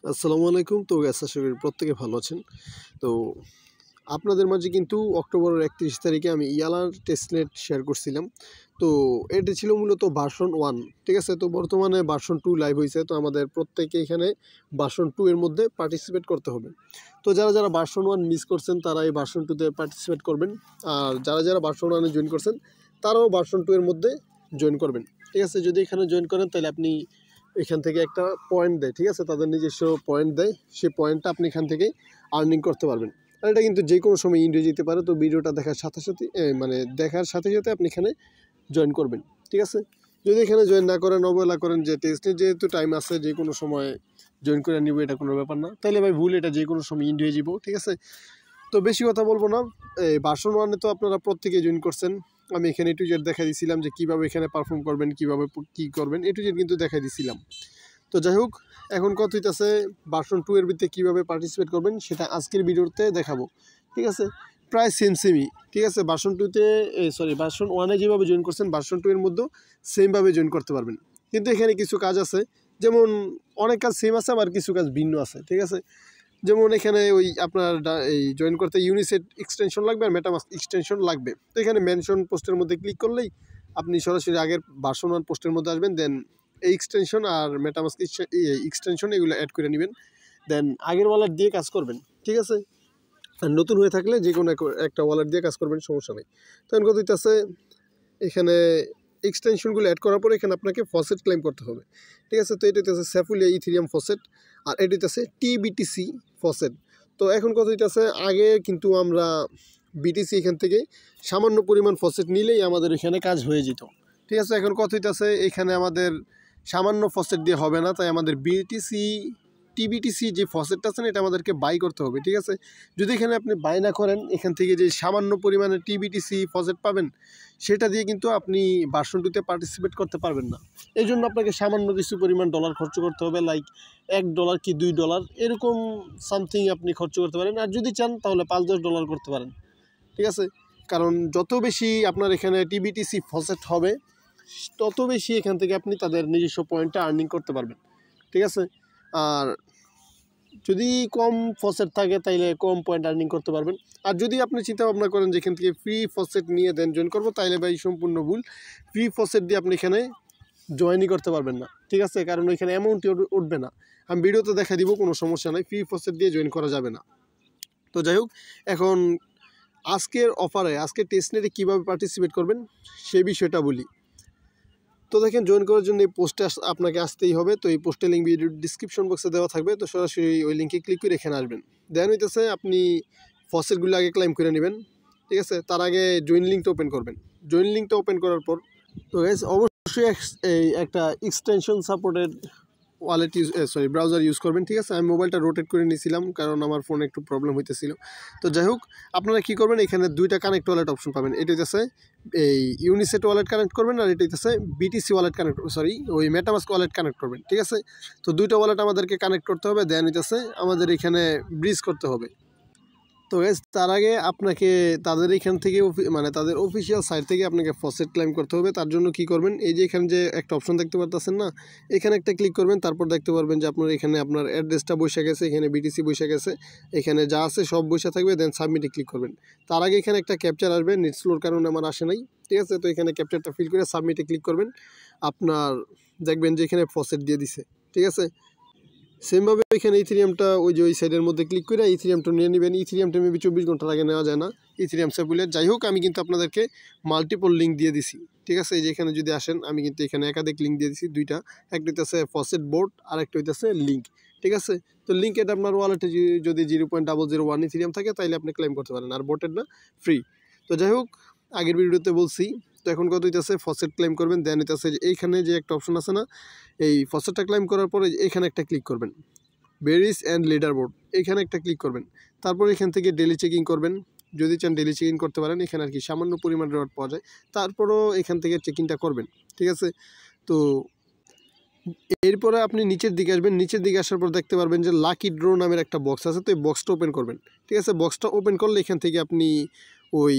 আসসালামু আলাইকুম। তো গ্যাস আশা করি প্রত্যেকে ভালো আছেন। তো আপনাদের মাঝে কিন্তু অক্টোবরের 31 তারিখে আমি ইয়ালার টেস্টনেট শেয়ার করছিলাম। তো এটি ছিল মূলত ভার্সন 1, ঠিক আছে? তো বর্তমানে ভার্সন 2 লাইভ হয়েছে। তো আমাদের প্রত্যেকে এখানে ভার্সন 2 এর মধ্যে পার্টিসিপেট করতে হবে। তো যারা ভার্সন 1 মিস করছেন তারা এই ভার্সন 2 তে পার্টিসিপেট করবেন। আর যারা ভার্সন 1 এ জয়েন করছেন তারাও ভার্সন 2 এর মধ্যে জয়েন করবেন, ঠিক আছে? যদি এখানে জয়েন করেন তাহলে আপনি এখান থেকে একটা পয়েন্ট দেয়, ঠিক আছে? তাদের নিজস্ব পয়েন্ট দেয়, সেই পয়েন্টটা আপনি এখান থেকে আর্নিং করতে পারবেন। আর এটা কিন্তু যে কোনো সময় ইন্ডিয়া যেতে পারে। তো ভিডিওটা দেখার সাথে সাথে দেখার সাথে সাথে আপনি এখানে জয়েন করবেন, ঠিক আছে? যদি এখানে জয়েন না করেন, অবহেলা করেন যে টেস্টে যেহেতু টাইম আছে, যে কোনো সময় জয়েন করে নিব, এটা কোনো ব্যাপার না, তাহলে ভাই ভুল, এটা যে কোনো সময় ইন্ডিয়া যাব, ঠিক আছে? তো বেশি কথা বলবো না। এই ভার্সন 1 তো আপনারা প্রত্যেকে জয়েন করছেন। আমি এখানে A to Z দেখা দিয়েছিলাম যে কীভাবে এখানে পারফর্ম করবেন, কীভাবে কী করবেন, A to Z কিন্তু দেখা দিয়েছিলাম। তো যাই হোক, এখন কথা হইতেছে ভার্সন 2 এর ভিতরে কীভাবে পার্টিসিপেট করবেন সেটা আজকের ভিডিওতে দেখাবো, ঠিক আছে? প্রায় সেমই, ঠিক আছে? ভার্সন 2তে ভার্সন 1-এ যেভাবে জয়েন করছেন ভার্সন 2 এর মধ্যেও সেমভাবে জয়েন করতে পারবেন। কিন্তু এখানে কিছু কাজ আছে, যেমন অনেক কাজ সেম আছে, আবার কিছু কাজ ভিন্ন আছে, ঠিক আছে? যেমন এখানে ওই আপনার এই জয়েন করতে ইউনিসেট এক্সটেনশন লাগবে আর মেটামাস্ক এক্সটেনশন লাগবে। তো এখানে মেনশন পোস্টের মধ্যে ক্লিক করলেই আপনি সরাসরি আগের ভার্সন 1 পোস্টের মধ্যে আসবেন। দেন এই এক্সটেনশন আর মেটামাস্ক এক্সটেনশন এগুলো অ্যাড করে নেবেন। দেন আগের ওয়ালেট দিয়ে কাজ করবেন, ঠিক আছে? আর নতুন হয়ে থাকলে যে কোনো একটা ওয়ালেট দিয়ে কাজ করবেন, সমস্যা নেই। তখন কথা হইতেছে এখানে এক্সটেনশনগুলো অ্যাড করার পরে এখানে আপনাকে ফসেট ক্লেম করতে হবে, ঠিক আছে? তো এটা হইতেছে স্যাফুলিয়া ইথেরিয়াম ফসেট, আর এটা হইতেছে TBTC ফসেট। তো এখন কথা হইতেছে আগে কিন্তু আমরা BTC এখান থেকে সামান্য পরিমাণ ফসেট নিলেই আমাদের এখানে কাজ হয়ে যেত, ঠিক আছে? এখন কথা হইতেছে এখানে আমাদের সামান্য ফসেট দিয়ে হবে না, তাই আমাদের TBTC যে ফসেটটা আছে না, এটা আমাদেরকে বাই করতে হবে, ঠিক আছে? যদি এখানে আপনি বাই না করেন, এখান থেকে যে সামান্য পরিমাণে TBTC ফসেট পাবেন সেটা দিয়ে কিন্তু আপনি ভার্সন 2-তে পার্টিসিপেট করতে পারবেন না। এই জন্য আপনাকে সামান্য কিছু পরিমাণ ডলার খরচ করতে হবে, লাইক $1 কি $2 এরকম সামথিং আপনি খরচ করতে পারেন। আর যদি চান তাহলে $5-10 করতে পারেন, ঠিক আছে? কারণ যত বেশি আপনার এখানে TBTC ফসেট হবে তত বেশি এখান থেকে আপনি তাদের নিজস্ব পয়েন্টটা আর্নিং করতে পারবেন, ঠিক আছে? আর যদি কম ফসেট থাকে তাইলে কম পয়েন্ট আর্নিং করতে পারবেন। আর যদি আপনি চিন্তা ভাবনা করেন যে এখান থেকে ফ্রি ফসেট নিয়ে দেন জয়েন করবো, তাইলে ভাই সম্পূর্ণ ভুল। ফ্রি ফসেট দিয়ে আপনি এখানে জয়েনই করতে পারবেন না, ঠিক আছে? কারণ ওইখানে অ্যামাউন্টই উঠবে না। আমি ভিডিওতে দেখা দিব, কোনো সমস্যা নাই, ফ্রি ফসেট দিয়ে জয়েন করা যাবে না। তো যাই হোক, এখন আজকের অফারে আজকের টেস্টনেটে কীভাবে পার্টিসিপেট করবেন সেই বিষয়টা বলি। তো দেখেন, জয়েন করার জন্য এই পোস্টে আপনাকে আসতেই হবে। তো এই পোস্টের লিঙ্ক ভিডিও ডিসক্রিপশন বক্সে দেওয়া থাকবে। তো সরাসরি ওই লিঙ্কে ক্লিক করে এখানে আসবেন। দেন হইতেছে আপনি ফসেটগুলো আগে ক্লাইম করে নেবেন, ঠিক আছে? তার আগে জয়েন লিঙ্কটা ওপেন করবেন। জয়েন লিঙ্কটা ওপেন করার পর তো গাইস অবশ্যই এই একটা extension supported wallet browser use করবেন, ঠিক আছে? আমি মোবাইলটা রোটেট করে নিয়েছিলাম কারণ আমার ফোনে একটু প্রবলেম হইতেছিল। তো যাই হোক, আপনারা কী করবেন, এখানে 2টা কানেক্ট ওয়ালেট অপশন পাবেন। এটা হইতেছে এই ইউনিসেট ওয়ালেট কানেক্ট করবেন, আর এটা হইতেছে BTC ওয়ালেট ওই মেটামাস্ক ওয়ালেট কানেক্ট করবেন, ঠিক আছে? তো 2টা ওয়ালেট আমাদেরকে কানেক্ট করতে হবে। দেন হইতেছে আমাদের এখানে ব্রিজ করতে হবে। তো গাইস, তার আগে আপনাকে তাদের এখান থেকে তাদের অফিসিয়াল সাইট থেকে আপনাকে ফসেট ক্লেম করতে হবে। তার জন্য কি করবেন, এই যে এখানে যে একটা অপশন দেখতে পারতেছেন না, এখানে একটা ক্লিক করবেন। তারপর দেখতে পারবেন যে আপনার এখানে আপনার অ্যাড্রেসটা বসে গেছে, এখানে BTC বসে গেছে, এখানে যা আছে সব বসে থাকবে। দেন সাবমিটে ক্লিক করবেন। তার আগে এখানে একটা ক্যাপচার আসবে, নেট স্লোর কারণে আমার আসে নাই, ঠিক আছে? তো এখানে ক্যাপচারটা ফিল করে সাবমিটে ক্লিক করবেন। আপনার দেখবেন যে এখানে ফসেট দিয়ে দিছে, ঠিক আছে? সেমভাবে এখানে ইথেরিয়ামটা ওই যে ওই সাইডের মধ্যে ক্লিক করে ইথেরিয়ামটা নিয়ে নেবেন। ইথেরিয়ামটা মেবি 24 ঘন্টার আগে নেওয়া যায় না, ইথেরিয়াম স্যাম্পলের। যাই হোক, আমি কিন্তু আপনাদেরকে মাল্টিপল লিঙ্ক দিয়ে দিছি, ঠিক আছে? এই যে এখানে যদি আসেন, আমি কিন্তু এখানে একাধিক লিঙ্ক দিয়ে দিছি, 2টা। একটা হইতেছে ফসেট বোর্ড আর একটা হইতেছে লিঙ্ক, ঠিক আছে? তো লিঙ্কের আপনার ওয়ালেটে যদি 0.001 ইথেরিয়াম থাকে তাইলে আপনি ক্লেম করতে পারেন, আর বোটের না, ফ্রি। তো যাই হোক, আগের ভিডিওতে বলছি। তো এখন কত হইতেছে ফসেট ক্লেম করবেন। দেন হইতেছে যে এইখানে যে একটা অপশন আছে না, এই ফসেটটা ক্লেম করার পরে এখানে একটা ক্লিক করবেন, বেরিস অ্যান্ড লিডার বোর্ড, এখানে একটা ক্লিক করবেন। তারপর এখান থেকে ডেলি চেকিং করবেন, যদি চান ডেলি চেকিং করতে পারেন। এখানে আর কি সামান্য পরিমাণ রিওয়ার্ড পাওয়া যায়, তারপরও এখান থেকে চেকিংটা করবেন, ঠিক আছে? তো এরপরে আপনি নিচের দিকে আসবেন। নিচের দিকে আসার পর দেখতে পারবেন যে লাকি ড্র নামের একটা বক্স আছে। তো এই বক্সটা ওপেন করবেন, ঠিক আছে? বক্সটা ওপেন করলে এখান থেকে আপনি ওই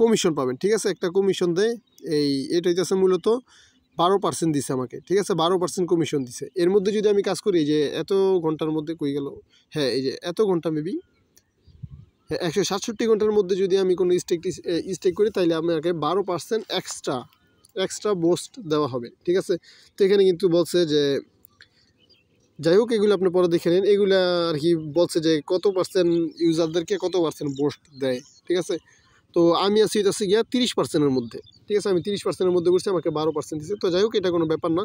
কমিশন পাবেন, ঠিক আছে? একটা কমিশন দেয়। এটা হইতেছে মূলত 12% দিছে আমাকে, ঠিক আছে, 12% কমিশন দিছে। এর মধ্যে যদি আমি কাজ করি যে এত ঘন্টার মধ্যে কই গেল, হ্যাঁ এই যে এত ঘন্টা মেবি 167 ঘন্টার মধ্যে যদি আমি কোনো স্টেক করি তাহলে আমাকে 12% এক্সট্রা বুস্ট দেওয়া হবে, ঠিক আছে। তো এখানে কিন্তু বলছে যে যাই হোক এগুলো আপনি পরে দেখে নেন, এগুলো আর কি বলছে যে কত পার্সেন্ট ইউজারদেরকে কত পার্সেন্ট বুস্ট দেয়, ঠিক আছে। তো আমি আছি এটা হচ্ছে গিয়া 30%-এর মধ্যে, ঠিক আছে, আমি 30%-এর মধ্যে করছি, আমাকে 12% দিচ্ছে। তো যাই হোক এটা কোনো ব্যাপার না,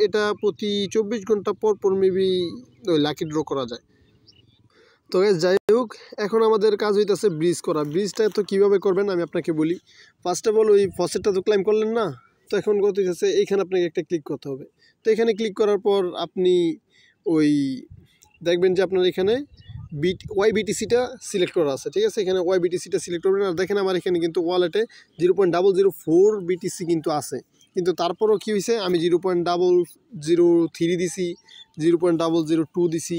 এটা প্রতি 24 ঘন্টা পর মেবি ওই লাকি ড্র করা যায়। তো যাই হোক এখন আমাদের কাজ হইতেছে ব্রিজ করা। ব্রিজটা তো কীভাবে করবেন আমি আপনাকে বলি। ফার্স্ট অফ অল ওই ফসেটটা তো ক্লাইম করলেন না, তো এখন কত হইতেছে এইখানে আপনাকে একটা ক্লিক করতে হবে। তো এখানে ক্লিক করার পর আপনি ওই দেখবেন যে আপনার এখানে ওয়াইবিটিসিটা সিলেক্ট করা আছে, ঠিক আছে। এখানে ওয়াইবিটিসিটা সিলেক্ট করবেন। আর দেখেন আমার এখানে কিন্তু ওয়ালেটে 0.004 বিটিসি কিন্তু আছে, কিন্তু তারপরও কী হয়েছে আমি 0.003 দিছি, 0.002 দিছি,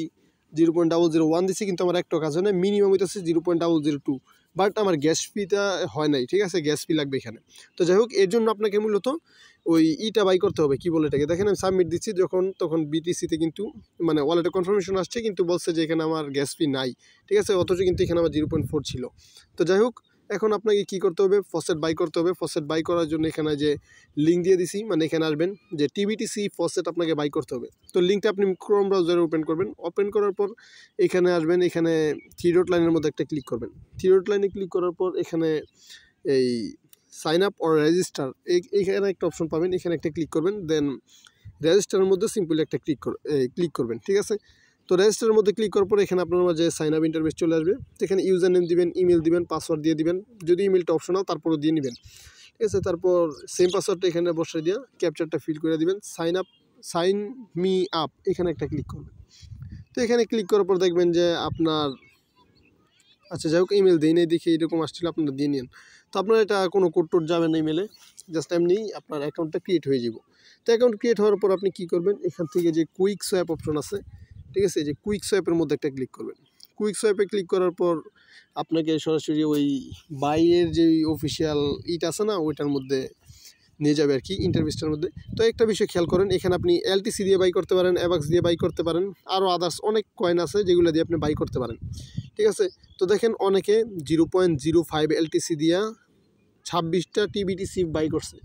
0.001 দিছি, কিন্তু আমার একটা কাজ হয় না। মিনিমাম হইতেছে 0.002, বাট আমার গ্যাস ফিটা হয় নাই, ঠিক আছে, গ্যাস ফি লাগবে এখানে। তো যাই হোক এর জন্য আপনাকে মূলত ওই ইটা বাই করতে হবে, কি বলে এটাকে, দেখেন আমি সাবমিট দিচ্ছি তখন বিটিসিতে কিন্তু মানে ওয়ালেটে কনফার্মেশন আসছে, কিন্তু বলছে যে এখানে আমার গ্যাস ফি নাই, ঠিক আছে, অথচ কিন্তু এখানে আমার 0.4 ছিল। তো যাই হোক এখন আপনাকে কি করতে হবে, ফসেট বাই করতে হবে। ফসেট বাই করার জন্য এখানে যে লিঙ্ক দিয়ে দিছি, মানে এখানে আসবেন যে টিবিটিসি ফসেট আপনাকে বাই করতে হবে। তো লিঙ্কটা আপনি ক্রোম ব্রাউজারে ওপেন করবেন। ওপেন করার পর এখানে আসবেন, এখানে 3 ডট লাইনের মধ্যে একটা ক্লিক করবেন। 3 ডট লাইনে ক্লিক করার পর এখানে এই সাইন আপ অর রেজিস্টার এইখানে একটা অপশন পাবেন, এখানে একটা ক্লিক করবেন। দেন রেজিস্টারের মধ্যে সিম্পলি একটা ক্লিক করবেন, ঠিক আছে। তো রেজিস্টারের মধ্যে ক্লিক করার পর এখানে আপনার মাঝে সাইন আপ ইন্টারফেস চলে আসবে। তো এখানে ইউজার নেম দিবেন, ইমেল দিবেন, পাসওয়ার্ড দিয়ে দিবেন, যদি ইমেলটা অপশনাল তারপরও দিয়ে নেবেন, ঠিক আছে। তারপর সেম পাসওয়ার্ডটা এখানে বসিয়ে দিয়ে ক্যাপচারটা ফিল করে দিবেন। সাইন মি আপ এখানে একটা ক্লিক করবেন। তো এখানে ক্লিক করার পর দেখবেন যে আপনার আচ্ছা যাই হোক ইমেল দিই নাই দেখে এরকম আসছিল, আপনারা দিয়ে নিন। তো আপনার এটা কোনো কোড টোড যাবে না ইমেলে, জাস্ট এমনি আপনার অ্যাকাউন্টটা ক্রিয়েট হয়ে যাব। তো অ্যাকাউন্ট ক্রিয়েট হওয়ার পর আপনি কী করবেন, এখান থেকে যে কুইক সোয়াপ অপশন আছে, ঠিক আছে, যে কুইক সোয়াপের মধ্যে একটা ক্লিক করবেন। কুইক সোয়াপে ক্লিক করার পর আপনাকে সরাসরি ওই বাইয়ের যে অফিসিয়াল ইট আছে না ওইটার মধ্যে নিয়ে যাবে আর কি, ইন্টারভিউসটার মধ্যে। তো একটা বিষয় খেয়াল করেন, এখানে আপনি এলটিসি দিয়ে বাই করতে পারেন, অ্যাভাক্স দিয়ে বাই করতে পারেন, আরও আদার্স অনেক কয়েন আছে যেগুলো দিয়ে আপনি বাই করতে পারেন, ঠিক আছে। তো দেখেন অনেকে 0.05 এলটিসি দিয়া 26টা টিবিটিসি বাই করছে,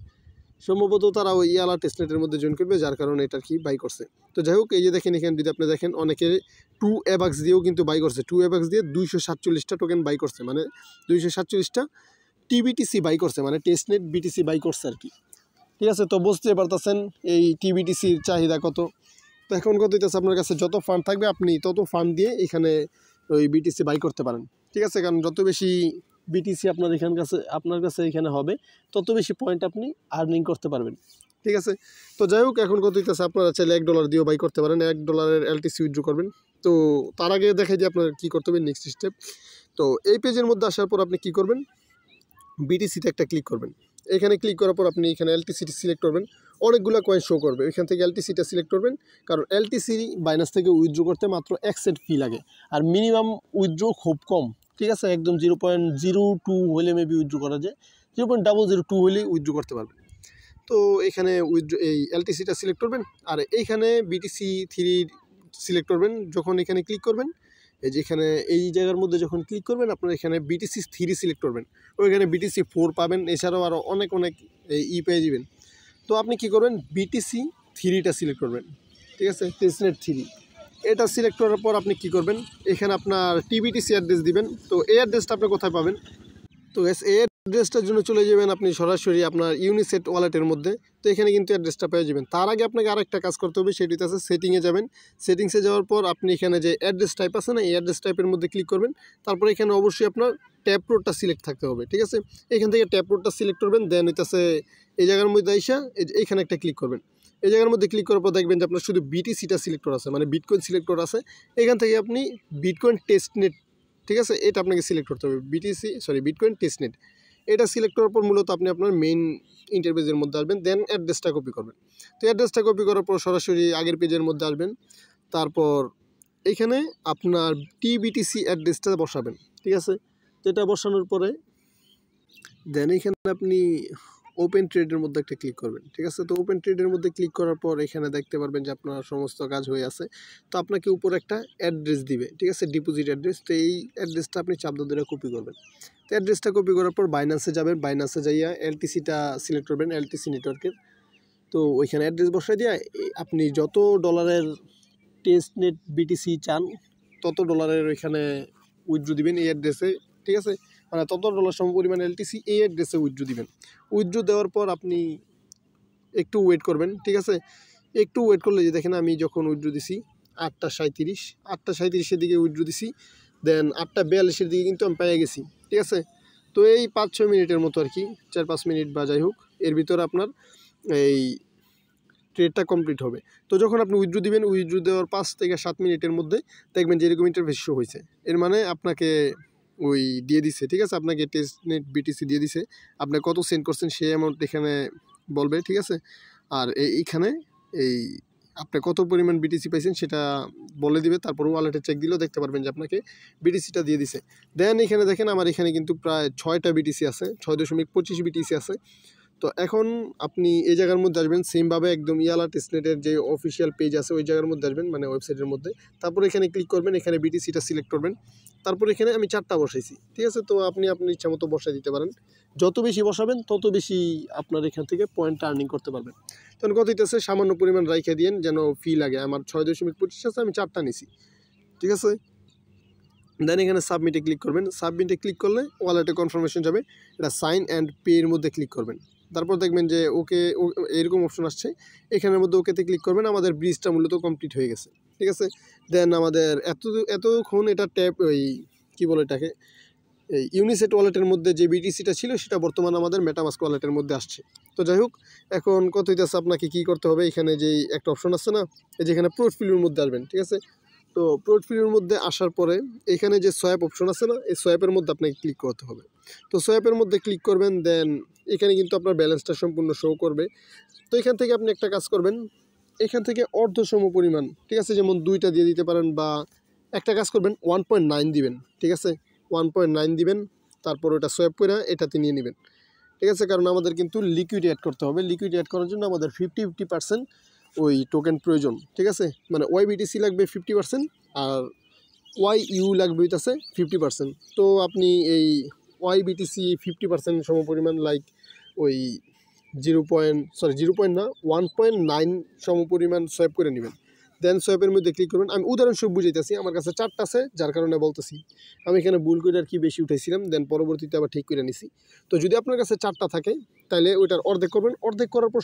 সম্ভবত তারা ওই ইয়ালা টেস্টনেটের মধ্যে জয়েন করবে, যার কারণে এটার কি বাই করছে। তো যাই হোক এই যে দেখেন এখানে যদি আপনি দেখেন অনেকে 2 অ্যাভাক্স দিয়েও কিন্তু বাই করছে, 2 অ্যাভাক্স দিয়ে 247টা টোকেন বাই করছে, মানে 247টা টিবিটিসি বাই করছে, মানে টেস্টনেট বিটিসি বাই করছে আর কি, ঠিক আছে। তো বুঝতে পারতেছেন এই টিবিটিসির চাহিদা কত। তো এখন কত হইতেছে, আপনার কাছে যত ফান্ড থাকবে আপনি তত ফান্ড দিয়ে এখানে ওই বিটিসি বাই করতে পারেন, ঠিক আছে। কারণ যত বেশি বিটিসি আপনার কাছে এখানে হবে তত বেশি পয়েন্ট আপনি আর্নিং করতে পারবেন, ঠিক আছে। তো যাই হোক এখন কত হইতেছে, আপনারা চাইলে $1 দিয়েও বাই করতে পারেন, $1 এলটিসি উইথড্র করবেন। তো তার আগে দেখাই যে আপনার কী করতে হবে নেক্সট স্টেপ। তো এই পেজের মধ্যে আসার পর আপনি কী করবেন, বিটিসিতে একটা ক্লিক করবেন। এখানে ক্লিক করার পর আপনি এখানে এলটিসিটি সিলেক্ট করবেন, অনেকগুলো কয়েন শো করবে, এখান থেকে এলটিসিটা সিলেক্ট করবেন। কারণ এলটিসি বাইনান্স থেকে উইথড্র করতে মাত্র 1 সেন্ট ফি লাগে, আর মিনিমাম উইথড্র খুব কম, ঠিক আছে। একদম 0.02 হলে মেবি উইথড্র করা যায়, 0.002 হলেই উইথড্র করতে পারবেন। তো এখানে এই এলটিসিটা সিলেক্ট করবেন, আর এইখানে বিটিসি 3 সিলেক্ট করবেন। যখন এখানে ক্লিক করবেন, এই যে এখানে এই জায়গার মধ্যে যখন ক্লিক করবেন আপনার এখানে বিটিসি 3 সিলেক্ট করবেন, ওইখানে বিটিসি 4 পাবেন, এছাড়াও আরও অনেক পেয়ে যাবেন। তো আপনি কি করবেন, বিটিসি 3টা সিলেক্ট করবেন, ঠিক আছে, টেস্টনেট 3 এটা সিলেক্ট করার পর আপনি কি করবেন, এখানে আপনার টিবিটিসি অ্যাড্রেস দিবেন। তো এই অ্যাড্রেসটা আপনি কোথায় পাবেন, তো এই অ্যাড্রেসটার জন্য চলে যাবেন আপনি সরাসরি আপনার ইউনিসেট ওয়ালেটের মধ্যে। তো এখানে কিন্তু অ্যাড্রেসটা পেয়ে যাবেন। তার আগে আপনাকে আরেকটা কাজ করতে হবে, সেটি হচ্ছে সেটিংয়ে যাবেন। সেটিংসে যাওয়ার পর আপনি এখানে যে অ্যাড্রেস টাইপ আছে না, এই অ্যাড্রেস টাইপের মধ্যে ক্লিক করবেন। তারপর এখানে অবশ্যই আপনার ট্যাপ রোডটা সিলেক্ট থাকতে হবে, ঠিক আছে। এখান থেকে ট্যাপ রোডটা সিলেক্ট করবেন, দেন হইতেছে এই জায়গার মধ্যে আইসা এইখানে একটা ক্লিক করবেন। এই জায়গার মধ্যে ক্লিক করার পর দেখবেন যে আপনার শুধু বিটিসিটা সিলেক্ট করা আছে, মানে বিটকয়েন সিলেক্ট করা আছে। এখান থেকে আপনি বিটকয়েন টেস্টনেট, ঠিক আছে, এটা আপনাকে সিলেক্ট করতে হবে, বিটকয়েন টেস্টনেট। এটা সিলেক্ট করার পর মূলত আপনি আপনার মেইন ইন্টারফেসের মধ্যে আসবেন, দেন অ্যাড্রেসটা কপি করবেন। তো অ্যাড্রেসটা কপি করার পর সরাসরি আগের পেজের মধ্যে আসবেন। তারপর এখানে আপনার টিবিটিসি অ্যাড্রেসটা বসাবেন, ঠিক আছে। তো এটা বসানোর পরে দেন এখানে আপনি ওপেন ট্রেডের মধ্যে একটা ক্লিক করবেন, ঠিক আছে। তো ওপেন ট্রেডের মধ্যে ক্লিক করার পর এখানে দেখতে পারবেন যে আপনার সমস্ত কাজ হয়ে আছে। তো আপনাকে উপর একটা অ্যাড্রেস দিবে, ঠিক আছে, ডিপোজিট অ্যাড্রেস। তো এই অ্যাড্রেসটা আপনি চাপ ধরে কপি করবেন। তো অ্যাড্রেসটা কপি করার পর বাইন্যান্সে যাবেন, বাইন্যান্সে যাইয়া এলটিসিটা সিলেক্ট করবেন, এলটিসি নেটওয়ার্কের। তো ওইখানে অ্যাড্রেস বসাই দিয়ে আপনি যত ডলারের টেস্টনেট বিটিসি চান তত ডলারের ওইখানে উইথড্র দিবেন এই অ্যাড্রেসে, ঠিক আছে। মানে তত ডলার সম পরিমাণ এলটিসি এই অ্যাড্রেসে উইথড্র দিবেন। উইথড্র দেওয়ার পর আপনি একটু ওয়েট করবেন, ঠিক আছে। একটু ওয়েট করলে যে দেখেন আমি যখন উইথড্র দিছি 8:37 দিকে উইথড্র দিছি, দেন 8:42 দিকে কিন্তু আমি পেয়ে গেছি, ঠিক আছে। তো এই 5-6 মিনিটের মতো আর কি, 4-5 মিনিট বা যাই হোক, এর ভিতরে আপনার এই ট্রেডটা কমপ্লিট হবে। তো যখন আপনি উইথড্র দিবেন, উইথড্র দেওয়ার 5 থেকে 7 মিনিটের মধ্যে দেখবেন যে এরকম ইন্টারফেস শো হয়েছে। এর মানে আপনাকে ওই দিয়ে দিছে, ঠিক আছে, আপনাকে টেস্টনেট বিটিসি দিয়ে দিছে। আপনি কত সেন্ড করছেন সেই অ্যামাউন্ট এখানে বলবে, ঠিক আছে। আর এইখানে এই আপনি কত পরিমাণ বিটিসি পাইছেন সেটা বলে দিবে। তারপর ওয়ালেটে চেক দিলেও দেখতে পারবেন যে আপনাকে বিটিসিটা দিয়ে দিছে। দেন এখানে দেখেন আমার এখানে কিন্তু প্রায় 6টা বিটিসি আছে, 6.25 বিটিসি আছে। তো এখন আপনি এই জায়গার মধ্যে আসবেন সেমভাবে একদম ইয়ালা টেস্টনেটের যে অফিসিয়াল পেজ আছে ওই জায়গার মধ্যে আসবেন, মানে ওয়েবসাইটের মধ্যে। তারপর এখানে ক্লিক করবেন, এখানে বিটিসিটা সিলেক্ট করবেন। তারপর এখানে আমি 4টা বসাইছি, ঠিক আছে। তো আপনি আপনার ইচ্ছা মতো বসাই দিতে পারেন। যত বেশি বসাবেন তত বেশি আপনার এখান থেকে পয়েন্ট আর্নিং করতে পারবেন। তখন কত হইতেছে সামান্য পরিমাণ রাইখে দিন যেন ফি লাগে। আমার 6.25 আছে, আমি 4টা নিছি, ঠিক আছে। দেন এখানে সাবমিটে ক্লিক করবেন। সাবমিটে ক্লিক করলে ওয়ালেটে কনফার্মেশন যাবে, এটা সাইন অ্যান্ড পে এর মধ্যে ক্লিক করবেন। তারপর দেখবেন যে ওকে এরকম অপশন আসছে, এখানের মধ্যে ওকেতে ক্লিক করবেন। আমাদের ব্রিজটা মূলত কমপ্লিট হয়ে গেছে, ঠিক আছে। দেন আমাদের এতক্ষণ এটা ট্যাপ ওই কী বলে এটাকে এই ইউনিসেট ওয়ালেটের মধ্যে যে বিটিসিটা ছিল সেটা বর্তমানে আমাদের মেটামাস্ক ওয়ালেটের মধ্যে আসছে। তো যাই হোক, এখন কত হইতেছে আপনাকে কী করতে হবে, এখানে যেই একটা অপশন আছে না, এই যেখানে পোর্টফোলিওর মধ্যে আসবেন, ঠিক আছে। তো পোর্টফোলিওর মধ্যে আসার পরে এখানে যে সোয়াপ অপশন আছে না, এই সোয়াপের মধ্যে আপনাকে ক্লিক করতে হবে। তো সোয়াপের মধ্যে ক্লিক করবেন, দেন এখানে কিন্তু আপনার ব্যালেন্সটা সম্পূর্ণ শো করবে। তো এখান থেকে আপনি একটা কাজ করবেন, এখান থেকে অর্ধসম পরিমাণ, ঠিক আছে, যেমন 2টা দিয়ে দিতে পারেন, বা একটা কাজ করবেন 1.9 দিবেন, ঠিক আছে, 1.9 দিবেন। তারপর ওটা সোয়াপ করে এটাতে নিয়ে নেবেন, ঠিক আছে। কারণ আমাদের কিন্তু লিকুইড অ্যাড করতে হবে। লিকুইড অ্যাড করার জন্য আমাদের 50% ওই টোকেন প্রয়োজন, ঠিক আছে। মানে ওয়াইবিটিসি লাগবে 50% আর ওয়াইইউ লাগবে হইতেছে 50%। তো আপনি এই ওয়াইবিটিসি 50% সমপরিমাণ লাইক ওই 1.9 সমপরিমাণ সোয়াপ করে নেবেন। দেন সোয়াপের মধ্যে ক্লিক করবেন। আমি উদাহরণস্বরূপ বুঝাইতেছি, আমার কাছে 4টা আছে যার কারণে বলতেছি। আমি এখানে ভুল করে আর কি বেশি উঠাইছিলাম, দেন পরবর্তীতে আবার ঠিক করে নিছি। তো যদি আপনার কাছে 4টা থাকে তাহলে ওইটার অর্ধেক করবেন। অর্ধেক করার পর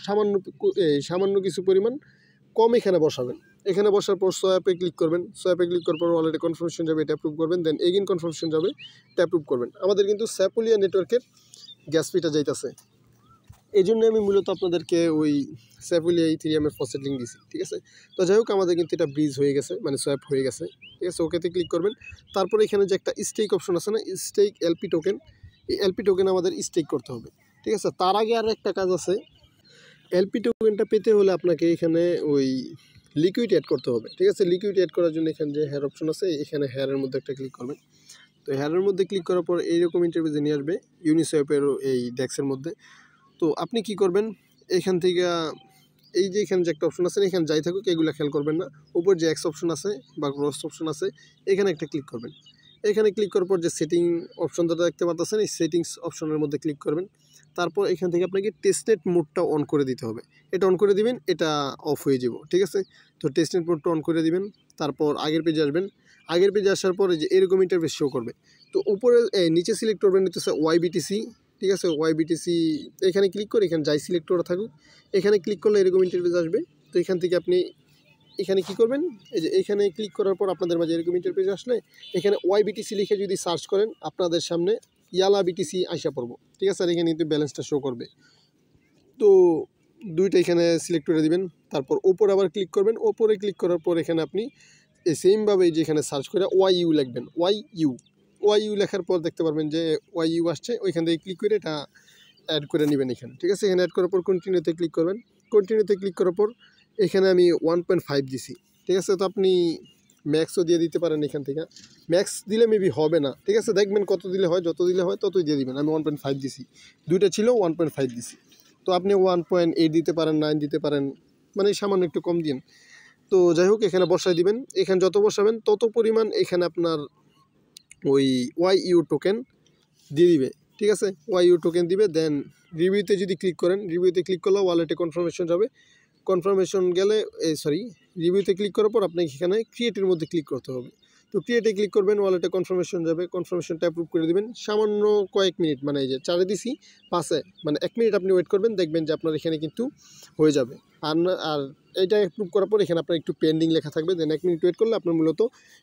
সামান্য কিছু পরিমাণ কম এখানে বসাবেন। এখানে বসার পর সোয়াপে ক্লিক করবেন। সোয়াপে ক্লিক করার পর ওয়ালেটে কনফার্মেশন যাবে, এটা অ্যাপ্রুভ করবেন। দেন এগেইন কনফার্মেশন যাবে, এটা অ্যাপ্রুভ করবেন। আমাদের কিন্তু স্যাপোলিয়া নেটওয়ার্কের গ্যাস ফিটা যাইতেছে, এই জন্য আমি মূলত আপনাদেরকে ওই স্যাপোলিয়া ইথেরিয়ামের ফসেট লিঙ্ক দিছি, ঠিক আছে। তো যাই হোক, আমাদের কিন্তু এটা ব্রিজ হয়ে গেছে, মানে সোয়াপ হয়ে গেছে, ঠিক আছে। ওকেতে ক্লিক করবেন। তারপরে এখানে যে একটা স্টেক অপশন আছে না, স্টেক এলপি টোকেন, এই এলপি টোকেন আমাদের স্টেক করতে হবে, ঠিক আছে। তার আগে আর একটা কাজ আছে, এলপি টোকেনটা পেতে হলে আপনাকে এখানে ওই লিকুইড অ্যাড করতে হবে, ঠিক আছে। লিকুইড অ্যাড করার জন্য এখানে যে হেয়ার অপশন আছে, এখানে হেয়ারের মধ্যে একটা ক্লিক করবেন। তো হেয়ারের মধ্যে ক্লিক করার পর এইরকম ইন্টারভিউতে নিয়ে আসবে ইউনিসোয়াপের এই ডেস্কের মধ্যে। তো আপনি কি করবেন, এখান থেকে এই যে এখানে যে একটা অপশন আছে, এখানে যাই থাকুক এগুলো খেয়াল করবেন না। উপর যে এক্স অপশন আছে বা ক্রস অপশন আছে, এখানে একটা ক্লিক করবেন। এখানে ক্লিক করার পর যে সেটিং অপশনটা দেখতে পাচ্ছেন, এই সেটিংস অপশনের মধ্যে ক্লিক করবেন। তারপর এখান থেকে আপনাকে টেস্টনেট মোডটা অন করে দিতে হবে। এটা অন করে দিবেন, এটা অফ হয়ে যাব, ঠিক আছে। তো টেস্টনেট মোডটা অন করে দিবেন। তারপর আগের পেজে আসবেন। আগের পেজে আসার পরে যে এরকম ইন্টারফেস শো করবে। তো উপরে নিচে সিলেক্ট করবেন হচ্ছে ওয়াইবিটিসি, ঠিক আছে। ওয়াইবিটিসি এখানে ক্লিক করে এখানে যাই সিলেক্ট করা থাকুক, এখানে ক্লিক করলে এরকম ইন্টারফেস আসবে। তো এখান থেকে আপনি এখানে কি করবেন, এই যে এখানে ক্লিক করার পর আপনাদের মাঝে এরকম ইন্টারফেস আসলে এখানে ওয়াইবিটিসি লিখে যদি সার্চ করেন আপনাদের সামনে ইয়ালা বিটিসি আইসা পড়বো, ঠিক আছে। আর এখানে কিন্তু ব্যালেন্সটা শো করবে। তো দুইটা এখানে সিলেক্ট করে দিবেন। তারপর ওপরে আবার ক্লিক করবেন। ওপরে ক্লিক করার পর এখানে আপনি এই সেমভাবে যেখানে সার্চ করে ওয়াইইউ লিখবেন। ওয়াইইউ লেখার পর দেখতে পারবেন যে ওয়াইইউ আসছে, ওইখান থেকে ক্লিক করে এটা অ্যাড করে নেবেন এখানে, ঠিক আছে। এখানে অ্যাড করার পর কন্টিনিউতে ক্লিক করবেন। কন্টিনিউতে ক্লিক করার পর এখানে আমি 1.5 দিছি, ঠিক আছে। তো আপনি ম্যাক্সও দিয়ে দিতে পারেন এখান থেকে। ম্যাক্স দিলে মেবি হবে না, ঠিক আছে। দেখবেন কত দিলে হয়, যত দিলে হয় ততই দিয়ে দিবেন। আমি 1.5 দিছি, দুইটা ছিল 1.5 দিছি। তো আপনি 1.8 দিতে পারেন, 9 দিতে পারেন, মানে সামান্য একটু কম দিন। তো যাই হোক এখানে বসাই দিবেন। এখানে যত বসাবেন তত পরিমাণ এখানে আপনার ওই YU টোকেন দিয়ে দিবে, ঠিক আছে? YU টোকেন দিবে। দেন রিভিউতে যদি ক্লিক করেন, রিভিউতে ক্লিক করলে ওয়ালেটে কনফার্মেশন যাবে। কনফার্মেশন গেলে রিভিউতে ক্লিক করার পর আপনাকে এখানে ক্রিয়েটের মধ্যে ক্লিক করতে হবে। তো ক্রিয়েটে ক্লিক করবেন, ওয়ালেটে কনফার্মেশন যাবে, কনফার্মেশনটা অ্যাপ্রুভ করে দিবেন। সামান্য কয়েক মিনিট, মানে এই যে 4 দিছি 5-এ, মানে 1 মিনিট আপনি ওয়েট করবেন, দেখবেন যে আপনার এখানে কিন্তু হয়ে যাবে। আর এইটা অ্যাপ্রুভ করার পর এখানে আপনার একটু পেন্ডিং লেখা থাকবে। দেন 1 মিনিট ওয়েট করলে আপনার মূলত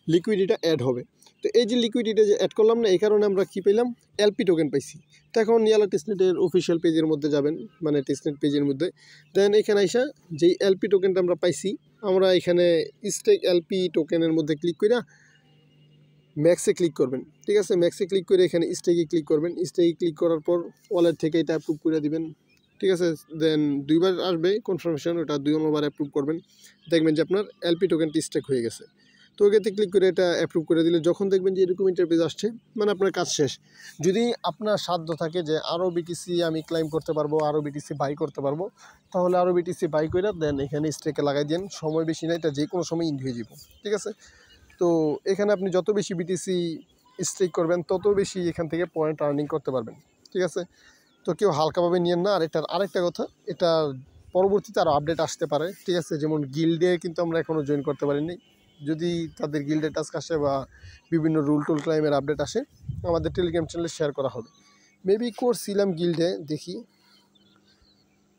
লিকুইডিটা অ্যাড হবে। তো এই যে লিকুইডিটা যে অ্যাড করলাম না, এই কারণে আমরা কী পেলাম? LP টোকেন পাইছি। তো এখন ইয়ালা টেস্টনেটের অফিসিয়াল পেজের মধ্যে যাবেন, মানে টেস্টনেট পেজের মধ্যে। দেন এখানে আইসা যেই LP টোকেনটা আমরা পাইছি, আমরা এখানে স্টেক LP টোকেনের মধ্যে ক্লিক করে ম্যাক্সে ক্লিক করবেন, ঠিক আছে? ম্যাক্সে ক্লিক করে এখানে স্টেকে ক্লিক করবেন। স্টেকে ক্লিক করার পর ওয়ালেট থেকে এটা অ্যাপ্রুভ করে দিবেন, ঠিক আছে? দেন 2বার আসবে কনফার্মেশন, ওটা 2 নম্বর অ্যাপ্রুভ করবেন, দেখবেন যে আপনার LP টোকেনটি স্টেক হয়ে গেছে। তো ওইটাতে ক্লিক করে এটা অ্যাপ্রুভ করে দিলে যখন দেখবেন যে এরকম ইন্টারফেস আসছে, মানে আপনার কাজ শেষ। যদি আপনার সাধ্য থাকে যে আরও BTC আমি ক্লাইম করতে পারবো, আরও BTC বাই করতে পারবো, তাহলে আরও BTC বাই করে দেন এখানে স্টেকে লাগাই দেন। সময় বেশি নাই, এটা যে কোনো সময় ইন হয়ে যাব, ঠিক আছে? তো এখানে আপনি যত বেশি BTC স্টেক করবেন তত বেশি এখান থেকে পয়েন্ট আর্নিং করতে পারবেন, ঠিক আছে? তো কেউ হালকাভাবে নিয়েন না। আর এটার আরেকটা কথা, এটা পরবর্তীতে আরও আপডেট আসতে পারে, ঠিক আছে? যেমন গিল্ডে কিন্তু আমরা এখনও জয়েন করতে পারিনি। যদি তাদের গিল্ডে টাস্ক আসে বা বিভিন্ন রুল টুল ক্লাইমের আপডেট আসে, আমাদের টেলিগ্রাম চ্যানেলে শেয়ার করা হবে। মেবি করছিলাম গিল্ডে, দেখি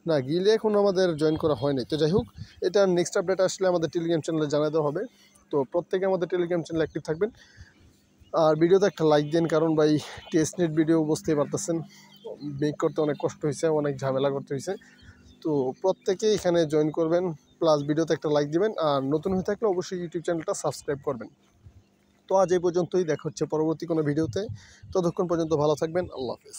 না, গিল্ডে এখন আমাদের জয়েন করা হয়নি। তো যাই হোক, এটা নেক্সট আপডেট আসলে আমাদের টেলিগ্রাম চ্যানেলে জানাই দেওয়া হবে। তো প্রত্যেকে আমাদের টেলিগ্রাম চ্যানেলে অ্যাক্টিভ থাকবেন। আর ভিডিওতে একটা লাইক দেন, কারণ ভাই টেস্টনেট ভিডিও বুঝতেই পারতেছেন, মেক করতে অনেক কষ্ট হয়েছে, অনেক ঝামেলা করতে হয়েছে। তো প্রত্যেকে এখানে জয়েন করবেন, প্লাস ভিডিওতে একটা লাইক দিবেন। আর নতুন হয়ে থাকলে অবশ্যই ইউটিউব চ্যানেলটা সাবস্ক্রাইব করবেন। তো আজ এই পর্যন্তই, দেখা হচ্ছে পরবর্তী কোনো ভিডিওতে। ততক্ষণ পর্যন্ত ভালো থাকবেন। আল্লাহ হাফেজ।